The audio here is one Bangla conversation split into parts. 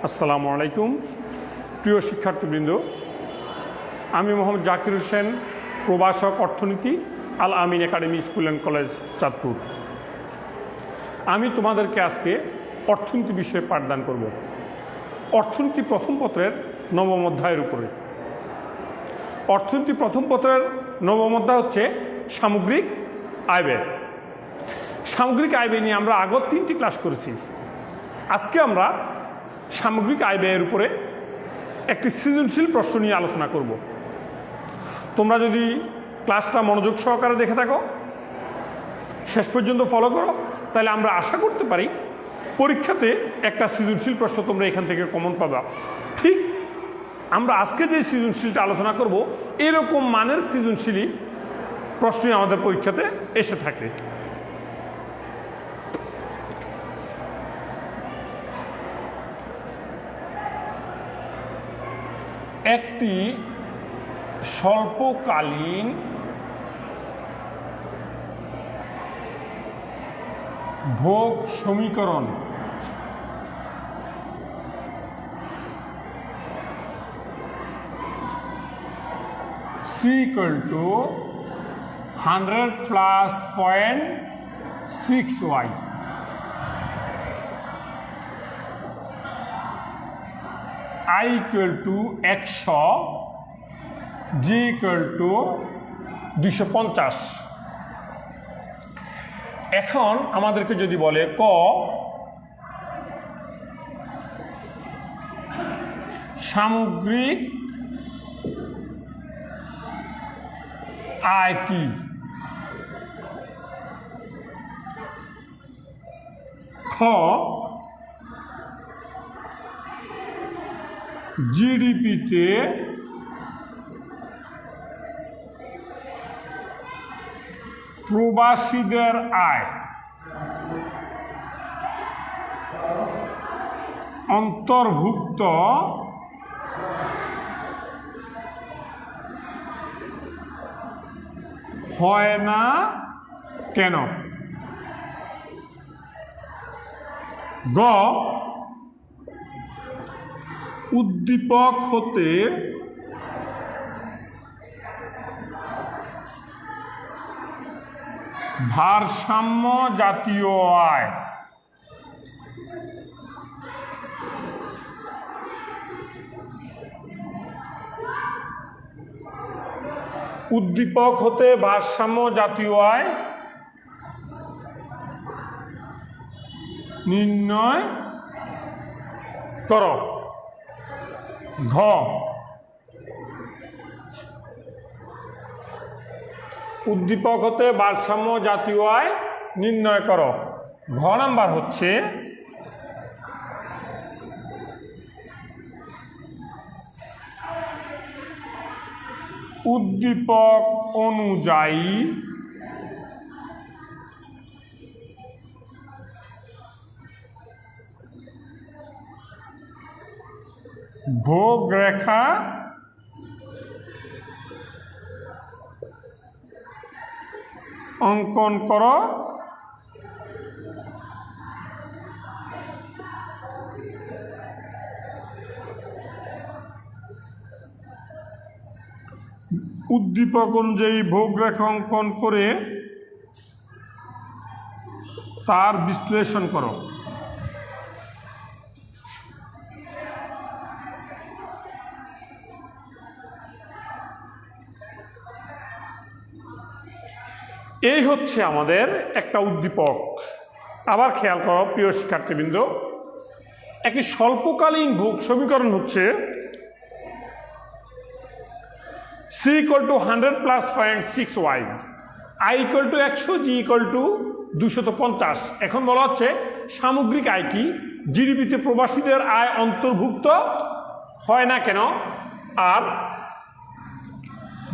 আসসালামু আলাইকুম প্রিয় শিক্ষার্থীবৃন্দ, আমি মোহাম্মদ জাকির হোসেন, প্রভাষক অর্থনীতি, Al Amin academy school and college, Chandpur. আমি তোমাদেরকে আজকে অর্থনীতি বিষয়ে পাঠদান করব। অর্থনীতি প্রথম পত্রের নবম অধ্যায়ের উপরে। অর্থনীতি প্রথম পত্রের নবম অধ্যায় হচ্ছে সামগ্রিক আয় ব্যয়। সামগ্রিক আয় ব্যয় নিয়ে আমরা আগত 3টি ক্লাস করেছি। আজকে আমরা সামগ্রিক আয় ব্যয়ের উপরে একটি সৃজনশীল প্রশ্ন নিয়ে আলোচনা করব। তোমরা যদি ক্লাসটা মনোযোগ সহকারে দেখে থাকো, শেষ পর্যন্ত ফলো করো, তাহলে আমরা আশা করতে পারি পরীক্ষাতে একটা সৃজনশীল প্রশ্ন তোমরা এখান থেকে কমন পাবা। ঠিক আমরা আজকে যে সৃজনশীলটা আলোচনা করব, এরকম মানের সৃজনশীলই প্রশ্নই আমাদের পরীক্ষাতে এসে থাকে। একটি স্বল্পকালীন ভোগ সমীকরণ C = 100 + 0.6y I = 100, G = 250। এখন আমাদেরকে যদি বলে ক সামগ্রিক আয় কি, খ জিডিপিতে প্রবাসীদের আয় অন্তর্ভুক্ত হয় না কেন? গ উদ্দীপক হতে ভারসাম্য জাতীয় আয় উদ্দীপক হতে ভারসাম্য জাতীয় আয় নির্ণয় করো। ঘ উদ্দীপক হতে ভারসাম্য জাতীয় আয় নির্ণয় করো। ঘ নাম্বার হচ্ছে উদ্দীপক অনুযায়ী ভোগ রেখা অঙ্কন করো। উদ্দীপক অনুযায়ী ভোগ রেখা অঙ্কন করে তার বিশ্লেষণ করো। এই হচ্ছে আমাদের একটা উদ্দীপক। আবার খেয়াল করো প্রিয় শিক্ষার্থীবৃন্দ, একটি স্বল্পকালীন ভোগ সমীকরণ হচ্ছে C = 100 + 0.6y, I = 100, G = 250। এখন বলা হচ্ছে সামগ্রিক আয় কি, জিডিপিতে প্রবাসীদের আয় অন্তর্ভুক্ত হয় না কেন, আর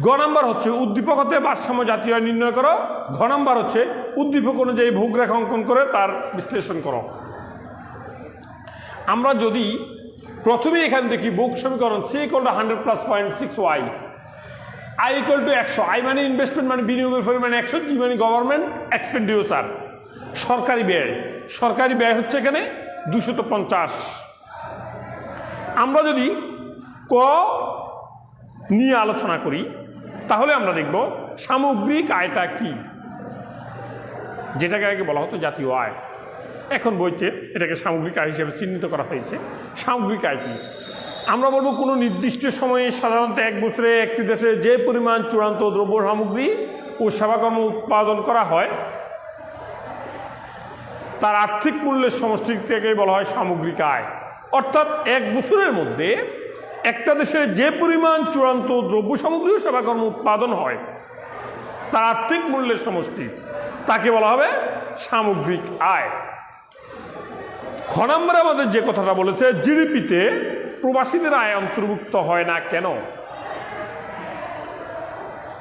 গ নাম্বার হচ্ছে উদ্দীপক হতে ভারসাম্য জাতীয় আয় নির্ণয় করো। ঘ নাম্বার হচ্ছে উদ্দীপক অনুযায়ী ভোগ রেখা অঙ্কন করে তার বিশ্লেষণ করো। আমরা যদি প্রথমে এখান দেখি ভোগ সমীকরণ C = 100 + 0.6y, I = 100, I মানে ইনভেস্টমেন্ট মানে বিনিয়োগের পরিমাণ 100, G মানে গভর্নমেন্ট এক্সপেন্ডিচার সরকারি ব্যয়। সরকারি ব্যয় হচ্ছে এখানে 250। আমরা যদি ক নিয়ে আলোচনা করি তাহলে আমরা দেখব সামগ্রিক আয়টা কি, যেটাকে আগে বলা হতো জাতীয় আয়। এখন বইতে এটাকে সামগ্রিক আয় হিসেবে চিহ্নিত করা হয়েছে। সামগ্রিক আয় কি? আমরা বলবো কোনো নির্দিষ্ট সময়ে সাধারণত এক বছরে একটি দেশে যে পরিমাণ চূড়ান্ত দ্রব্য সামগ্রী ও সেবাকর্ম উৎপাদন করা হয় তার আর্থিক মূল্যের সমষ্টিকে বলা হয় সামগ্রিক আয়। অর্থাৎ এক বছরের মধ্যে একটা দেশে যে পরিমাণ চূড়ান্ত দ্রব্য সামগ্রী ও সেবাকর্ম উৎপাদন হয় তার আর্থিক মূল্যের সমষ্টি, তাকে বলা হবে সামগ্রিক আয়। খ নম্বরে আমাদের যে কথাটা বলেছে, জিডিপিতে প্রবাসীদের আয় অন্তর্ভুক্ত হয় না কেন?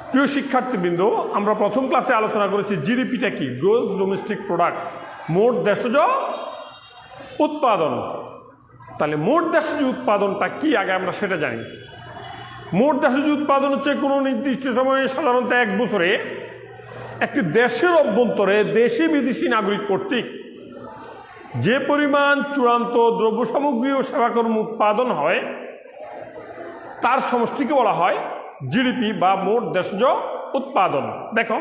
প্রিয় শিক্ষার্থীবৃন্দ, আমরা প্রথম ক্লাসে আলোচনা করেছি জিডিপিটা কি, গ্রোস ডোমেস্টিক প্রোডাক্ট, মোট দেশজ উৎপাদন। তাহলে মোট দেশজ উৎপাদনটা কি আগে আমরা সেটা জানি। মোট দেশজ উৎপাদন হচ্ছে কোনো নির্দিষ্ট সময়ে সাধারণত এক বছরে একটি দেশের অভ্যন্তরে দেশি বিদেশি নাগরিক কর্তৃক যে পরিমাণ চূড়ান্ত দ্রব্য সামগ্রী ও সেবাকর্ম উৎপাদন হয় তার সমষ্টিকে বলা হয় জিডিপি বা মোট দেশজ উৎপাদন। দেখো,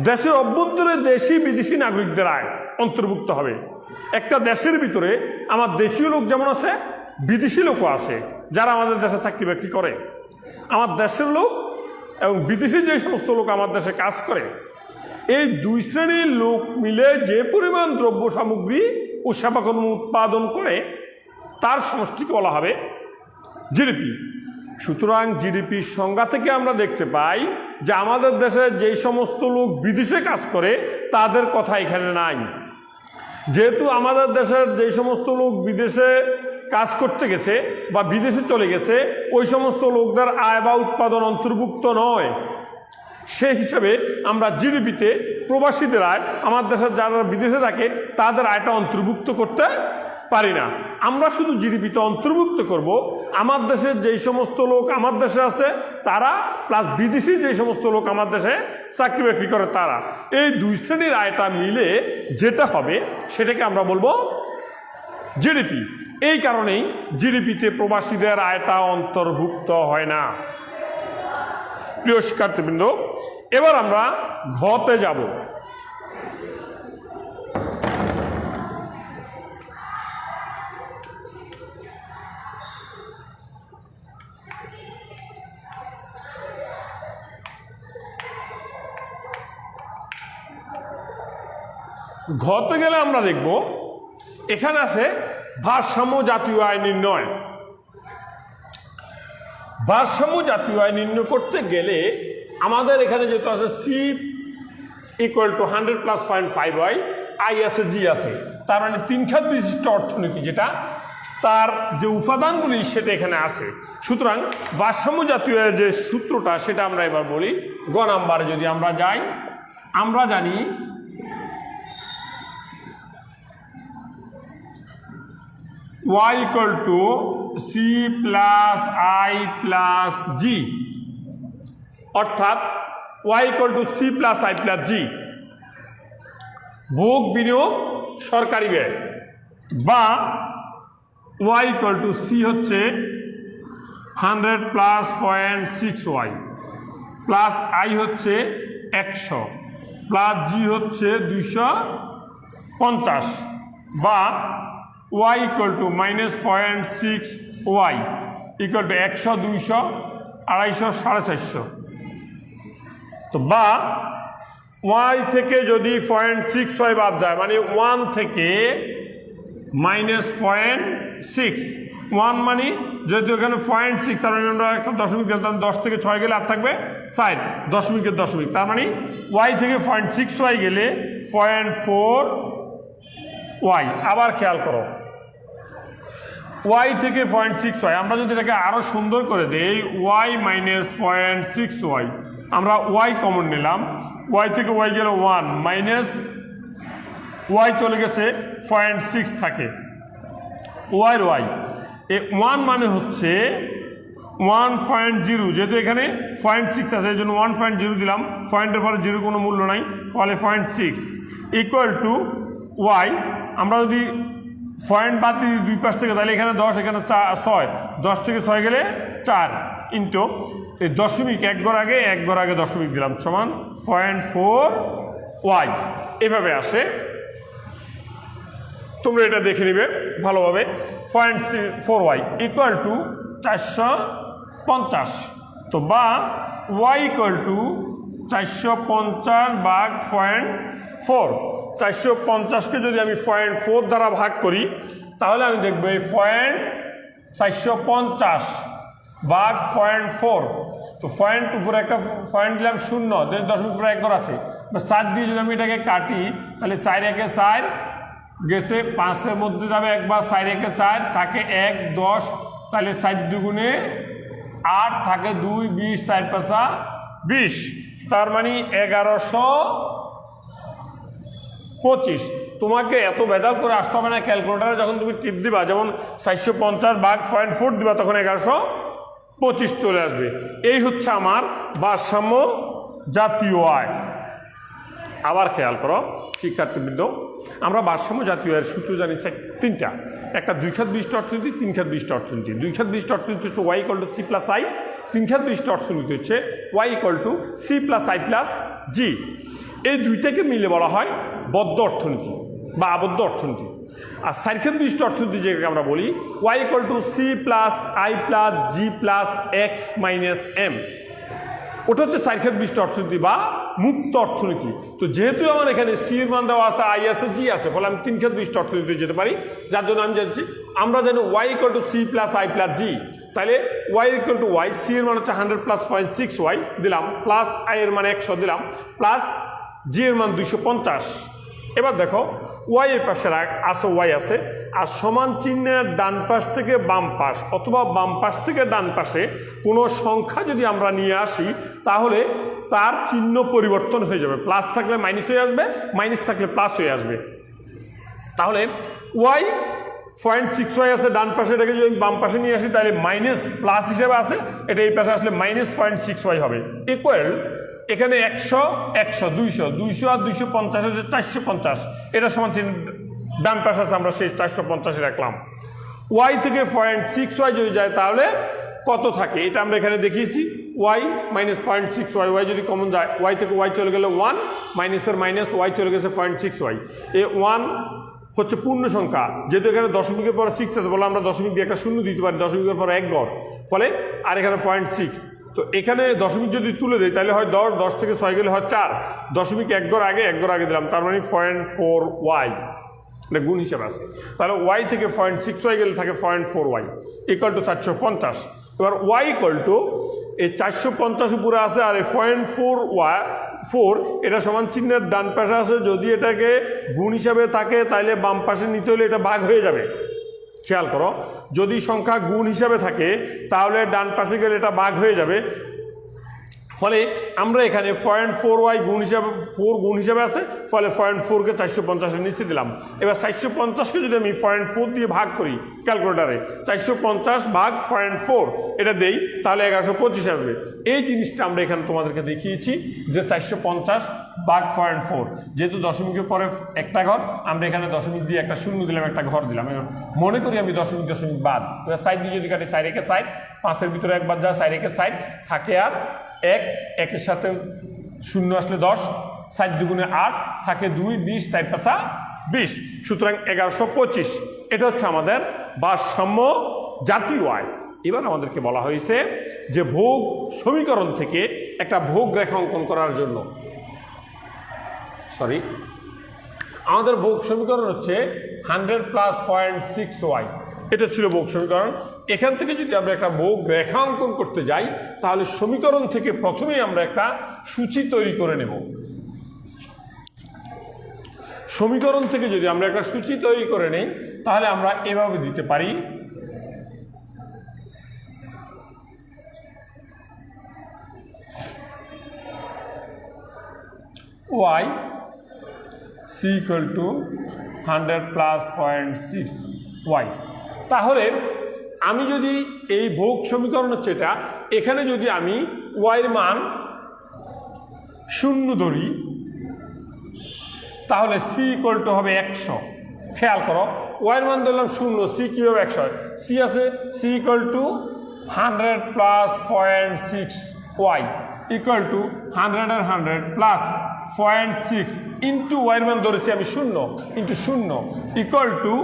দেশের অভ্যন্তরে দেশি বিদেশি নাগরিকদের আয় অন্তর্ভুক্ত হবে। একটা দেশের ভিতরে আমার দেশীয় লোক যেমন আছে, বিদেশি লোকও আছে যারা আমাদের দেশে চাকরি বাকরি করে। আমার দেশের লোক এবং বিদেশি যে সমস্ত লোক আমার দেশে কাজ করে, এই দুই শ্রেণীর লোক মিলে যে পরিমাণ দ্রব্য সামগ্রী ও সেবাকর্ম উৎপাদন করে তার সমষ্টিকে বলা হবে জিডিপি। সুতরাং জিডিপির সংজ্ঞা থেকে আমরা দেখতে পাই যে আমাদের দেশে যেই সমস্ত লোক বিদেশে কাজ করে তাদের কথা এখানে নাই। যেহেতু আমাদের দেশের যেই সমস্ত লোক বিদেশে কাজ করতে গেছে বা বিদেশে চলে গেছে, ওই সমস্ত লোকদের আয় বা উৎপাদন অন্তর্ভুক্ত নয়। সেই হিসাবে আমরা জিডিপিতে প্রবাসীদের আয়, আমার দেশের যারা বিদেশে থাকে তাদের আয়টা অন্তর্ভুক্ত করতে পারি না। আমরা শুধু জিডিপিতে অন্তর্ভুক্ত করব আমার দেশের যেই সমস্ত লোক আমার দেশে আছে তারা, প্লাস বিদেশি যেই সমস্ত লোক আমার দেশে চাকরি বাকরি করে তারা। এই দুই শ্রেণীর আয়টা মিলে যেটা হবে সেটাকে আমরা বলবো জিডিপি। এই কারণেই জিডিপিতে প্রবাসীদের আয়টা অন্তর্ভুক্ত হয় না। প্রিয় শিক্ষার্থীবৃন্দ, এবার আমরা ঘতে যাব। ঘতে গেলে আমরা দেখব এখানে আছে ভারসাম্য জাতীয় আয় নির্ণয়। ভারসাম্য জাতীয় আয় নির্ণয় করতে গেলে আমাদের এখানে যেহেতু আছে C equal to 100 + 0.5y, I আছে, জি আছে, তার মানে তিন খাত বিশিষ্ট অর্থনীতি, যেটা তার যে উপাদানগুলি সেটা এখানে আছে। সুতরাং ভারসাম্য জাতীয় আয়ের যে সূত্রটা সেটা আমরা এবার বলি। গ নাম্বারে যদি আমরা যাই, আমরা জানি y equal to c plus i plus g, অর্থাৎ y equal to c plus i plus g, ভোগ বিনিয়োগ সরকারি ব্যয়, বা y equal to c হচ্ছে 100 + 0.6y প্লাস i হচ্ছে 100 প্লাস g হচ্ছে 250, বা y equal to -0.6y equal to 100, 200, 250, 450। তো বা y থেকে যদি 0.6y বাদ যায়, মানে 1 থেকে -0.6, 1 মানে যেহেতু এখানে 0.6, তার মানে আমরা একটা দশমিক দিলাম, 10 থেকে 6 গেলে আর থাকবে 4, দশমিকের দশমিক, তার মানে y থেকে 0.6y গেলে 0.4y। আবার খেয়াল করো, y থেকে 0.6y, আমরা যদি এটাকে আরো সুন্দর করে দেই, y - 0.6y, আমরা y কমন নিলাম, y থেকে y গেল 1, মাইনাস y চলে গেছে 0.6 থাকে, y এ 1 মানে হচ্ছে 1.0, যেহেতু এখানে 0.6 আছে এই জন্য 1.0 দিলাম, পয়েন্টের পরে 0 কোনো মূল্য নাই, ফলে 0.6 ইকুয়াল টু y। আমরা যদি পয়েন্ট বাদ দিই দুই পাশ থেকে, তাহলে এখানে 10 এখানে 6, 10 থেকে 6 গেলে 4 ইন্টু এই দশমিক এক ঘর আগে দশমিক দিলাম সমান 0.4y এভাবে আসে। তোমরা এটা দেখে নিবে ভালোভাবে। 0.4y ইকুয়াল টু 450, তো বা y ইকুয়াল টু 450 ভাগ 0.4। 450কে যদি আমি 0.4 দ্বারা ভাগ করি তাহলে আমি দেখবো এই 450 ভাগ 0.4, তো পয়েন্ট উপরে একটা পয়েন্ট দিলাম 0, দশমিক উপরে 1 ঘর আছে, 7 দিয়ে যদি আমি এটাকে কাটি তাহলে 4 একে 4 গেছে, 5-এর মধ্যে যাবে একবার, 4 একে 4 থাকে 1, 10, তাহলে 4 দুগুণে 8 থাকে 2, 20, 4 5 20, তার মানে 1125। তোমাকে এত ভেজাল করে আসতে হবে না ক্যালকুলেটারে, যখন তুমি টিপ দিবা যেমন 450 ভাগ 0.4 দিবা তখন 1125 চলে আসবে। এই হচ্ছে আমার ভারসাম্য জাতীয় আয়। আবার খেয়াল করো শিক্ষার্থীবৃন্দ, আমরা ভারসাম্য জাতীয় আয়ের সূত্র জানি 3টা, একটা 2 খাত বিশিষ্ট অর্থনীতি, 3 খাত বিশিষ্ট অর্থনীতি। 2 খাত বিশিষ্ট অর্থনীতি হচ্ছে y = c + i, 3 খাত বিশিষ্ট অর্থনীতি হচ্ছে y = c + i + g। এই দুইটাকে মিলে বলা হয় বদ্ধ অর্থনীতি বা আবদ্ধ অর্থনীতি। আর 4 খাত বিশিষ্ট অর্থনীতি যেটাকে আমরা বলি y = c + i + g + x - m, ওটা হচ্ছে 4 খাত বিশিষ্ট অর্থনীতি বা মুক্ত অর্থনীতি। তো যেহেতু আমার এখানে সি এর মান দেওয়া আছে, আই আছে, জি আছে, ফলে আমি 3 খাত বিশিষ্ট অর্থনীতি যেতে পারি, যার জন্য আমি জানছি আমরা জানি y = c + i + g, তাহলে y = y, সি এর মান হচ্ছে 100 + 0.6y দিলাম, প্লাস আই এর মান 100 দিলাম, প্লাস জি এর মান 250। এবার দেখো y এর পাশে আছে y আছে, আর সমান চিহ্নের ডান পাশ থেকে বাম পাশ অথবা বাম পাশ থেকে ডান পাশে কোনো সংখ্যা যদি আমরা নিয়ে আসি তাহলে তার চিহ্ন পরিবর্তন হয়ে যাবে, প্লাস থাকলে মাইনাস হয়ে আসবে, মাইনাস থাকলে প্লাস হয়ে আসবে। তাহলে y 0.6y আছে ডান পাশে, এটাকে যদি বাম পাশে নিয়ে আসি তাহলে মাইনাস প্লাস হিসেবে আছে, এটা এই পাশে আসলে -0.6y হবে, ইকুয়াল এখানে 100 100 200 200 আর 250 হচ্ছে 450, এটা সমান চিহ্ন ডান পাশে আছে, আমরা সেই 450 রাখলাম। y থেকে 0.6y যদি যায় তাহলে কত থাকে এটা আমরা এখানে দেখিয়েছি, y - 0.6y, y যদি কমন যায় y থেকে y চলে গেলে 1, মাইনাসের মাইনাস, y চলে গেছে 0.6y, এই 1 হচ্ছে পূর্ণ সংখ্যা, যেহেতু এখানে দশমিকের পরে 6 আছে বলে আমরা দশমিক দিয়ে একটা শূন্য দিতে পারি, দশমিকের পরে 1 ঘর, ফলে আর এখানে 0.6, তো এখানে দশমিক যদি তুলে দেয় তাহলে হয় 10, 10 থেকে 6 গেলে হয় 4, দশমিক 1 ঘর আগে দিলাম, তার মানে 0.4y, এটা গুণ হিসাবে আছে। তাহলে y থেকে 0.6y গেলে থাকে 0.4y ইকুয়াল টু 450। এবার y ইকুয়াল টু এই 450 উপরে আছে আর এই 0.4 এটা সমান চিহ্নের ডান পাশে আছে, যদি এটাকে গুণ হিসাবে থাকে তাহলে বাম পাশে নিতে হলে এটা ভাগ হয়ে যাবে। খেয়াল করো, যদি সংখ্যা গুণ হিসাবে থাকে তাহলে ডান পাশে গেলে এটা ভাগ হয়ে যাবে, ফলে আমরা এখানে 0.4y গুণ হিসাবে 4 গুণ হিসাবে আছে, ফলে 0.4কে 450-এর নিচে দিলাম। এবার 450কে যদি আমি 0.4 দিয়ে ভাগ করি ক্যালকুলেটারে, 450 ভাগ 0.4 এটা দেই তাহলে 1125 আসবে। এই জিনিসটা আমরা এখানে তোমাদেরকে দেখিয়েছি যে 450 ভাগ 0.4, যেহেতু দশমিকের পরে একটা ঘর, আমরা এখানে দশমিক দিয়ে একটা শূন্য দিলাম, একটা ঘর দিলাম, মনে করি আমি দশমিক বাদ, এবার সাইড দিয়ে যদি কাটি 4 একে 4, 5-এর ভিতরে একবার যা 4 একে 4 থাকে, আর 1 সাথে 0 আসলে 10, 4 দুগুণে 8 থাকে 2, 20, 4 5 20, সুতরাং 1125। এটা হচ্ছে আমাদের ভারসাম্য জাতীয় আয়। এবার আমাদেরকে বলা হয়েছে যে ভোগ সমীকরণ থেকে একটা ভোগ রেখা অঙ্কন করার জন্য, আমাদের ভোগ সমীকরণ হচ্ছে 100 + 0.6y, এটা ছিল ভোগ সমীকরণ। এখান থেকে যদি আমরা একটা ভোগ রেখা অঙ্কন করতে যাই তাহলে সমীকরণ থেকে প্রথমেই আমরা একটা সূচি তৈরি করে নেব। সমীকরণ থেকে যদি আমরা একটা সূচি তৈরি করে নেই তাহলে আমরা এভাবে দিতে পারি, y c = 100 + 0.6y। তাহলে আমি যদি এই ভোগ সমীকরণ হচ্ছে এটা, এখানে যদি আমি y এর মান 0 ধরি তাহলে c = হবে 100, খেয়াল করো ওয়াইয়ের মান ধরলাম 0, সি কীভাবে 100 হয়? সি আছে C equal to 100 plus 0.6 Y equal to 100 আর 100 প্লাস 0.6 ইন্টু ওয়াইয়ের মান ধরেছি আমি 0 into 0 equal to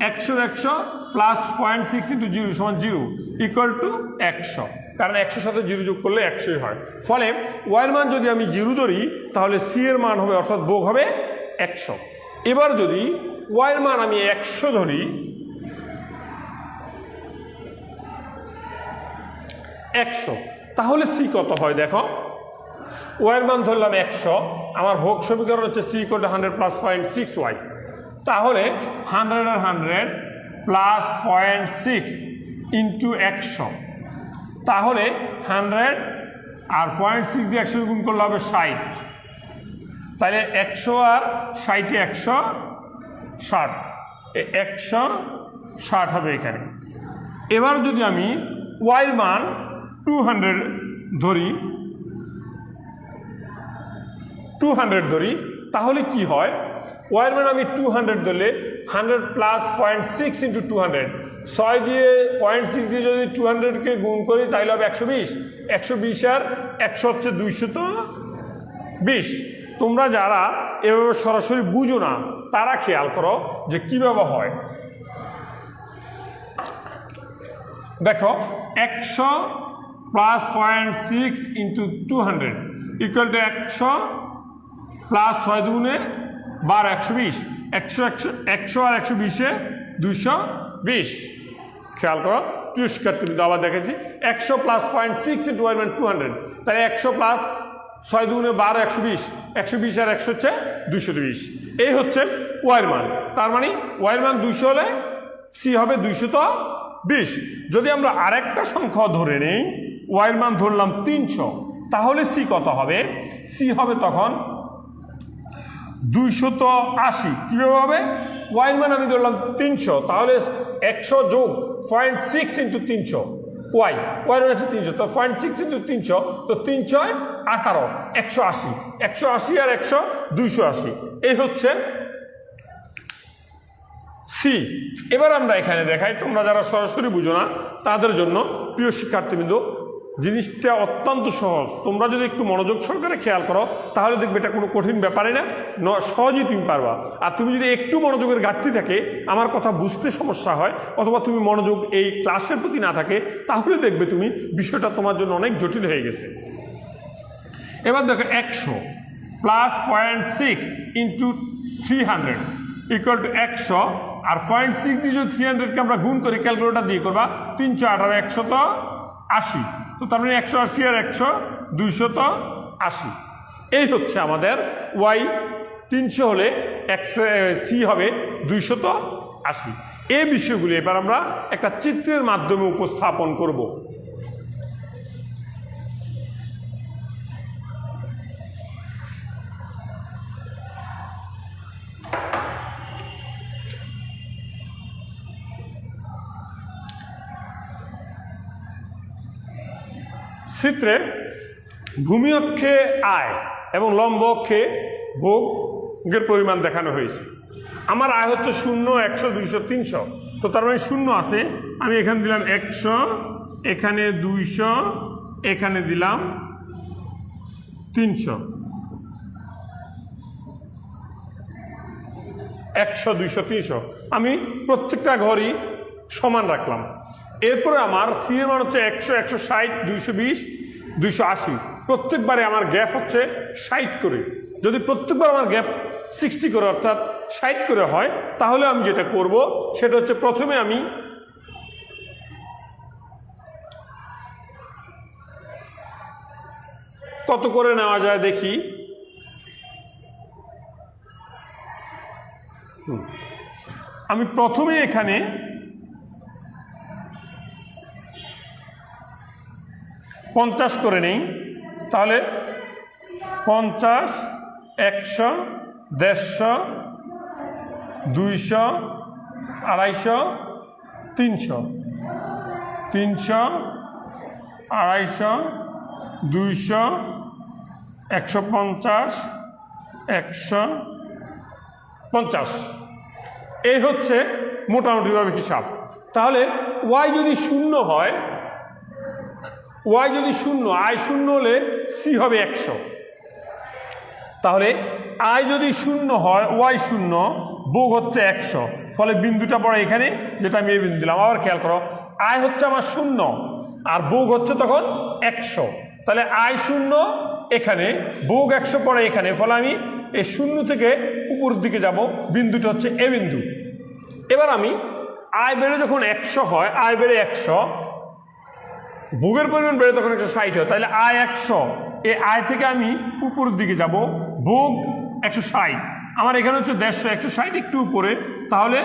100 plus 0.6 into 0 সমান 0 ইকুয়াল টু 100, কারণ 100 সাথে 0 যোগ করলে 100 হয়। ফলে ওয়াইয়ের মান যদি আমি 0 ধরি তাহলে সি এর মান হবে অর্থাৎ যোগ হবে 100। এবার যদি ওয়াইয়ের মান আমি 100 ধরি, 100, তাহলে সি কত হয় দেখো। ওয়াইয়ের মান ধরলাম 100, আমার ভোগ সমীকরণ হচ্ছে C equal to 100 plus 0.6 Y, তাহলে 100 আর 100 প্লাস 0.6 ইন্টু 100, তাহলে 100 আর 0.6 দিয়ে 100 গুণ করলে হবে 60, তাহলে 100 আর 60 160, 160 হবে এখানে। এবার যদি আমি ওয়াইয়ের মান 200 ধরি, 200 ধরি, তাহলে কি হয়? ওয়াইয়ের মান আমি 200 ধরলে 100 প্লাস 0.6 ইন্টু 200, 6 দিয়ে 0.6 দিয়ে যদি 200কে গুণ করি তাহলে হবে 120, 120 আর 100 হচ্ছে 220। তোমরা যারা এভাবে সরাসরি বুঝো না তারা খেয়াল করো যে কীভাবে হয়। দেখো 100 plus 0.6 into 200 equal to 100 plus 6 দুগুণে 12, 120, 100 আর 120-এ 220। খেয়াল করো প্রিয় শিক্ষার্থী, আবার দেখেছি 100 প্লাস 0.6 ইন্টু ওয়াই মান 200, তাহলে 100 প্লাস 6 দুগুণে 12, 120, 120 আর 100 হচ্ছে 220। এই হচ্ছে ওয়াইয়ের মান। তার মানে ওয়াইয়ের মান 200 হলে সি হবে 220। যদি আমরা আরেকটা সংখ্যা ধরে নেই, ওয়াইয়ের মান ধরলাম 300, তাহলে সি কত হবে? সি হবে তখন 280। কীভাবে হবে? ওয়াইয়ের মান আমি ধরলাম 300, তাহলে 100 যোগ 0.6 ইন্টু 300 ওয়াইয়ের মান হচ্ছে 300, তো 0.6 ইন্টু 300, তো 300 18, 180, 180 আর 100 280। এই হচ্ছে সি। এবার আমরা এখানে দেখাই, তোমরা যারা সরাসরি বুঝো না তাদের জন্য প্রিয় শিক্ষার্থীবৃন্দ জিনিসটা অত্যন্ত সহজ। তোমরা যদি একটু মনোযোগ সহকারে খেয়াল করো তাহলে দেখবে এটা কোনো কঠিন ব্যাপারই না, সহজেই তুমি পারবা। আর তুমি যদি একটু মনোযোগের ঘাটতি থাকে, আমার কথা বুঝতে সমস্যা হয়, অথবা তুমি মনোযোগ এই ক্লাসের প্রতি না থাকে, তাহলে দেখবে তুমি বিষয়টা তোমার জন্য অনেক জটিল হয়ে গেছে। এবার দেখো 100 প্লাস 0.6 ইন্টু 300 ইকুয়াল টু 100, আর 0.6 দিয়ে যদি 300কে আমরা গুণ করি ক্যালকুলেটার দিয়ে করবা, 318, 180, তো তার মানে 180 আর 100 280। এই হচ্ছে আমাদের ওয়াই। 300 হলে সি হবে 280। এই বিষয়গুলি এবার আমরা একটা চিত্রের মাধ্যমে উপস্থাপন করব। চিত্রে ভূমি অক্ষে আয় এবং লম্ব অক্ষে ভোগের পরিমাণ দেখানো হয়েছে। আমার আয় হচ্ছে 0, 100, 200, 300, তো তার মানে 0 আছে, আমি এখানে দিলাম 100, এখানে 200, এখানে দিলাম 300, 100, 200, 300, আমি প্রত্যেকটা ঘরই সমান রাখলাম। এরপরে আমার সি এর মান হচ্ছে 100, 160, 220, 280। প্রত্যেকবারে আমার গ্যাপ হচ্ছে 60 করে। যদি প্রত্যেকবার আমার গ্যাপ 60 করে অর্থাৎ 60 করে হয়, তাহলে আমি যেটা করব সেটা হচ্ছে প্রথমে আমি কত করে নেওয়া যায় দেখি। আমি প্রথমে এখানে 50 করে নেই, তাহলে 50, 100, 150, 200, 250, 300, 300, 250, 200, 150, 150। এই হচ্ছে মোটামুটিভাবে হিসাব। তাহলে ওয়াই যদি শূন্য হয়, ওয়াই যদি শূন্য, আই শূন্য হলে সি হবে 100। তাহলে আই যদি শূন্য হয়, ওয়াই শূন্য, ভোগ হচ্ছে 100, ফলে বিন্দুটা পড়ে এখানে, যেটা আমি এই বিন্দু দিলাম। আবার খেয়াল করো, আই হচ্ছে আমার শূন্য আর ভোগ হচ্ছে তখন 100, তাহলে আই শূন্য এখানে, ভোগ 100 পড়ে এখানে, ফলে আমি এই শূন্য থেকে উপরের দিকে যাব, বিন্দুটা হচ্ছে এ বিন্দু। এবার আমি আয় বেড়ে যখন 100 হয়, আয় বেড়ে 100, ভোগের পরিমাণ বেড়ে তখন 160 হয়, তাহলে আয় 100, এই আয় থেকে আমি উপরের দিকে যাব, ভোগ 160, আমার এখানে হচ্ছে 150, 160 একটু উপরে, তাহলে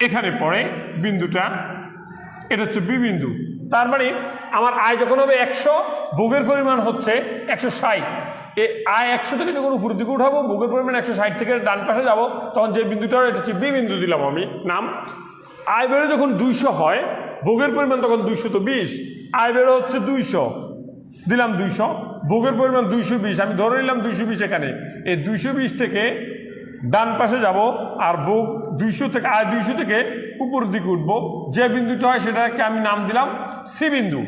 এখানে পড়ে বিন্দুটা, এটা হচ্ছে বি বিন্দু। তার মানে আমার আয় যখন হবে 100, ভোগের পরিমাণ হচ্ছে 160, এই আয় 100 থেকে যখন উপরের দিকে উঠাবো, ভোগের পরিমাণ 160 থেকে ডান পাশে যাব, তখন যে বিন্দুটা এটা হচ্ছে বি বিন্দু দিলাম আমি নাম। আয় বেড়ে যখন 200 হয়, ভোগের পরিমাণ তখন 220, আয় বেড়ে হচ্ছে 200, দিলাম 200, ভোগের পরিমাণ 220, আমি ধরে নিলাম 220 এখানে, এই 220 থেকে ডান পাশে যাব, আর ভোগ 200 থেকে, আয় 200 থেকে উপরের দিকে উঠবো, যে বিন্দুটা হয় সেটাকে আমি নাম দিলাম সি বিন্দু।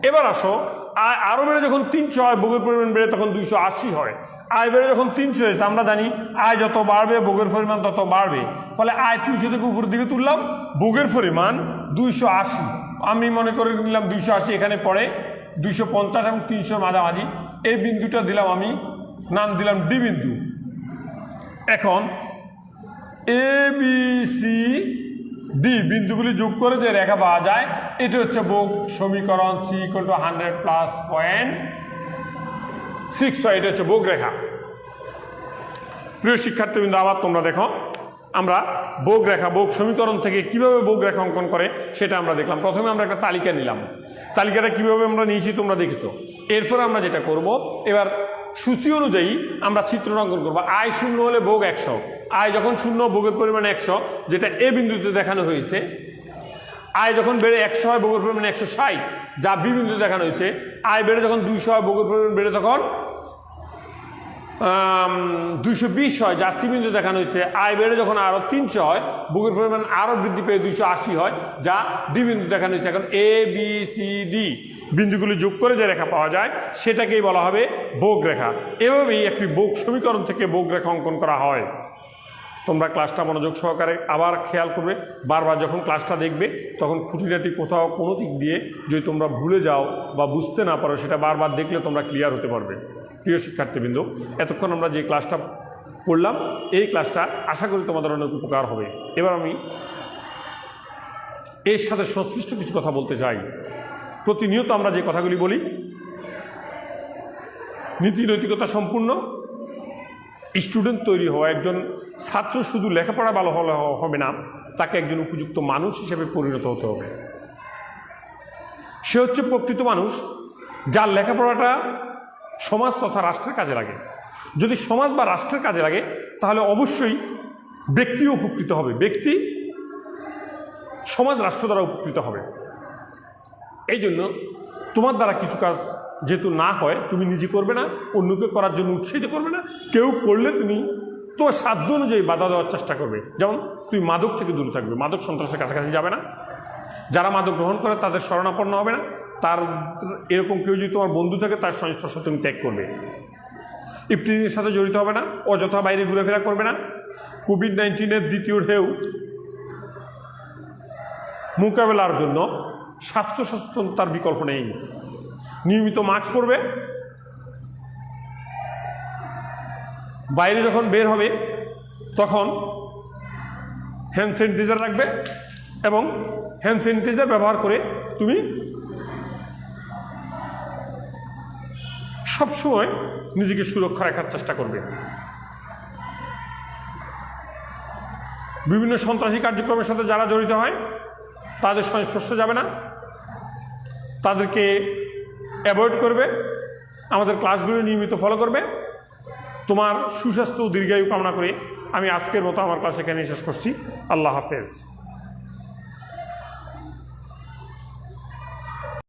এবার আসো, আয় আরও বেড়ে যখন 300 হয়, ভোগের পরিমাণ বেড়ে তখন 280 হয়, আয় বেড়ে যখন 300 হয়েছে, আমরা জানি আয় যত বাড়বে ভোগের পরিমাণ তত বাড়বে, ফলে আয় 300 থেকে উপরের দিকে তুললাম, ভোগের পরিমাণ 280, আমি মনে করে নিলাম 280 এখানে পড়ে, 250 এবং 300 মাঝামাঝি, এই বিন্দুটা দিলাম আমি নাম দিলাম ডি বিন্দু। এখন এ বি সি ডি বিন্দুগুলি যোগ করে যে রেখা পাওয়া যায়, এটা হচ্ছে ভোগ সমীকরণ, সি ইকুয়াল টু 100 প্লাস 0.65, এটা হচ্ছে ভোগ রেখা। প্রিয় শিক্ষার্থীবৃন্দ, আবার তোমরা দেখো, আমরা ভোগ রেখা, ভোগ সমীকরণ থেকে কিভাবে ভোগ রেখা অঙ্কন করে সেটা আমরা দেখলাম। প্রথমে আমরা একটা তালিকা নিলাম, তালিকাটা কিভাবে আমরা নিয়েছি তোমরা দেখেছো। এরপর আমরা যেটা করব, এবার সূচি অনুযায়ী আমরা চিত্র অঙ্কন করবো। আয় শূন্য হলে ভোগ 100, আয় যখন শূন্য, ভোগের পরিমাণ 100, যেটা এ বিন্দুতে দেখানো হয়েছে। আয় যখন বেড়ে 100 হয়, ভোগের পরিমাণ 160, যা বি বিন্দুতে দেখানো হয়েছে। আয় বেড়ে যখন 200 হয়, ভোগের পরিমাণ বেড়ে তখন 220 হয়, যা সি বিন্দু দেখানো হয়েছে। আয় বেড়ে যখন আরও 300 হয়, ভোগের পরিমাণ আরও বৃদ্ধি পেয়ে 280 হয়, যা ডি বিন্দু দেখানো হয়েছে। এখন এ বি সি ডি বিন্দুগুলি যোগ করে যে রেখা পাওয়া যায় সেটাকেই বলা হবে ভোগ রেখা। এভাবেই একটি ভোগ সমীকরণ থেকে ভোগ রেখা অঙ্কন করা হয়। তোমরা ক্লাসটা মনোযোগ সহকারে আবার খেয়াল করবে, বারবার যখন ক্লাসটা দেখবে তখন খুঁটিনাটি কোথাও কোনো দিক দিয়ে যদি তোমরা ভুলে যাও বা বুঝতে না পারো, সেটা বারবার দেখলে তোমরা ক্লিয়ার হতে পারবে। প্রিয় শিক্ষার্থীবৃন্দ, এতক্ষণ আমরা যে ক্লাসটা পড়লাম, এই ক্লাসটা আশা করি তোমাদের অনেক উপকার হবে। এবার আমি এর সাথে সংশ্লিষ্ট কিছু কথা বলতে চাই। প্রতিনিয়ত আমরা যে কথাগুলি বলি, নীতি নৈতিকতা সম্পূর্ণ স্টুডেন্ট তৈরি হওয়া, একজন ছাত্র শুধু লেখাপড়া ভালো হলে হবে না, তাকে একজন উপযুক্ত মানুষ হিসেবে পরিণত হতে হবে। সে হচ্ছে প্রকৃত মানুষ যার লেখাপড়াটা সমাজ তথা রাষ্ট্রের কাজে লাগে। যদি সমাজ বা রাষ্ট্রের কাজে লাগে তাহলে অবশ্যই ব্যক্তিও উপকৃত হবে, ব্যক্তি সমাজ রাষ্ট্র দ্বারা উপকৃত হবে। এই জন্য তোমার দ্বারা কিছু কাজ যেহেতু না হয়, তুমি নিজে করবে না, অন্যকে করার জন্য উৎসাহিত করবে না। কেউ করলে তুমি তোমার সাধ্য অনুযায়ী বাধা দেওয়ার চেষ্টা করবে। যেমন তুমি মাদক থেকে দূরে থাকবে, মাদক সন্ত্রাসের কাছাকাছি যাবে না। যারা মাদক গ্রহণ করে তাদের শরণাপন্ন হবে না। তার এরকম কেউ যদি তোমার বন্ধু থাকে, তার সংস্পর্শ তুমি ত্যাগ করবে। ইফতিজির সাথে জড়িত হবে না, অযথা বাইরে ঘুরেফেরা করবে না। কোভিড-19 দ্বিতীয় ঢেউ মোকাবেলার জন্য স্বাস্থ্য সচেতনতার বিকল্প নেই। নিয়মিত মাস্ক পরবে, বাইরে যখন বের হবে তখন হ্যান্ড স্যানিটাইজার রাখবে এবং হ্যান্ড স্যানিটাইজার ব্যবহার করে তুমি সবসময় নিজেকে সুরক্ষা রাখার চেষ্টা করবে। বিভিন্ন সন্ত্রাসী কার্যক্রমের সাথে যারা জড়িত হয় তাদের সংস্পর্শে যাবে না, তাদেরকে অ্যাভয়েড করবে। আমাদের ক্লাসগুলো নিয়মিত ফলো করবে। তোমার সুস্বাস্থ্য ও দীর্ঘায়ু কামনা করে আমি আজকের মতো আমার ক্লাস এখানে শেষ করছি। আল্লাহ হাফেজ।